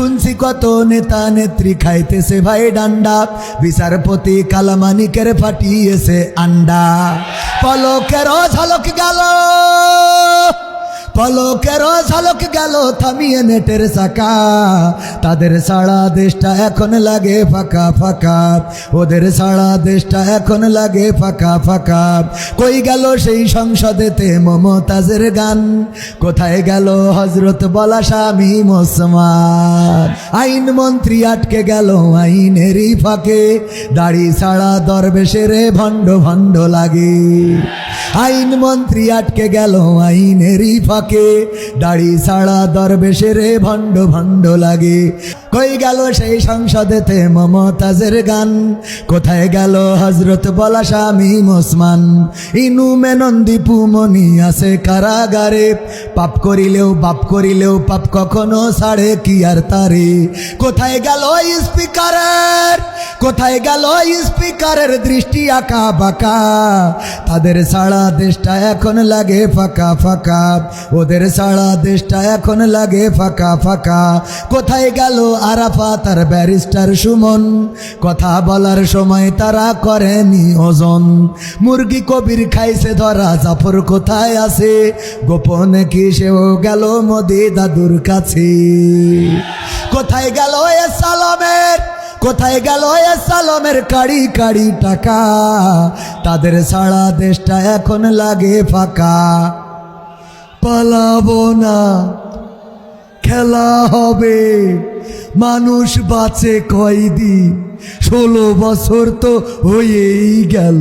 শুনছি কত নেতা নেত্রী খাইতেছে ভাই ডান্ডা, বিচারপতি কালামানিকের ফাটিয়েছে আন্ডা। পলকেরও ঝলক গেল, পলকেরও ঝলক গেল থামিয়ে নেটের চাকা। তাদের সারা দেশটা এখন লাগে ফাঁকা ফাঁকা, ওদের সারা দেশটা এখন লাগে ফাঁকা ফাঁকা। কই গেল সেই সংসদেতে মমতাজের গান, কোথায় গেল হজরত বলা শামীম ওসমান। আইন মন্ত্রী আটকে গেল আইনেরই ফাঁকে, দাড়ি ছাড়া দরবেশের ভণ্ড ভণ্ড লাগে। আইন মন্ত্রী আটকে গেল আইনেরই ফাঁকে, দাড়ি ছাড়া দরবেশের ভণ্ড ভণ্ড লাগে। কই গেল সেই সংসদেতে মমতাজের গান, কোথায় গেল হজরত বলা শামীম ওসমান। ইনু মেনন দীপু মনি আছে কারাগারে, পাপ করিলেও বাপ করিলেও পাপ কখনো ছাড়ে কি আর তারে। কোথায় গেল স্পিকারের, কোথায় গেল স্পিকারের দৃষ্টি আঁকা বাঁকা। তাদের সারা দেশটা এখন লাগে ফাঁকা ফাঁকা, ওদের সারা দেশটা এখন লাগে ফাঁকা ফাঁকা। কোথায় গেল আরাফাত আর ব্যারিস্টার সুমন, কথা বলার সময় তারা করেনি ওজন। মুরগি কবির খাইছে ধরা, জাফর কোথায় আছে, গোপনে কি সেও গেল মোদি দাদুর কাছে। কোথায় গেল এ সালামের, কোথায় গেল এ সালামের কাড়ি কাড়ি টাকা। তাদের সারা দেশটা এখন লাগে ফাঁকা। পালাবো না, খেলা হবে, মানুষ বাঁচে কয়দিন, 16 বছর তো হয়েই গেল।